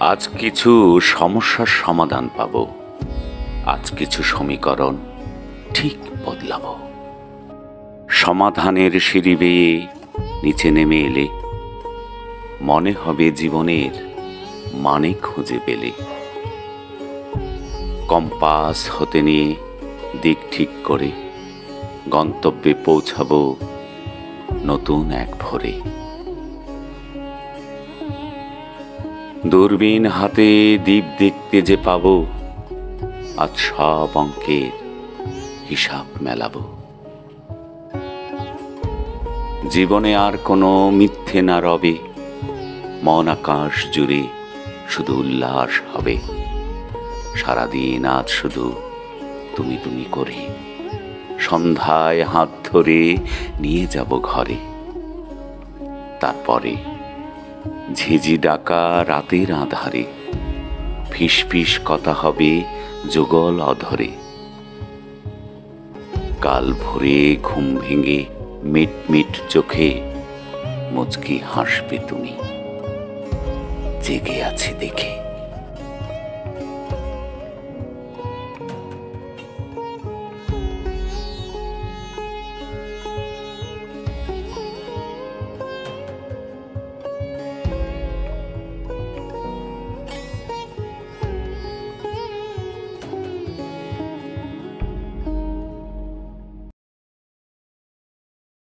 আজ কিছু সমস্যার সমাধান পাব, আজ কিছু সমীকরণ ঠিক বদলাবো। সমাধানের সিঁড়ি বেয়ে নিচে নেমে এলে মনে হবে জীবনের মানে খুঁজে পেলে। কম্পাস হতে নিয়ে দিক ঠিক করে গন্তব্যে পৌঁছাবো নতুন এক ভোরে। দূরবীন হাতে দ্বীপ দেখতে যে পাবো, আজ সব অঙ্কের হিসাব মেলাবো। জীবনে আর কোনো মিথ্যে না রবে, মন আকাশ জুড়ে শুধু উল্লাস হবে। সারাদিন আজ শুধু তুমি তুমি করে সন্ধ্যায় হাত ধরে নিয়ে যাব ঘরে। তারপরে ঝিঝি ডাকা রাতের আধারে ফিস ফিস কথা হবে যুগল অধরে। কাল ভোরে ঘুম ভেঙে মিট মিট চোখে মুচকি হাসবে তুমি, জেগে আছি দেখে।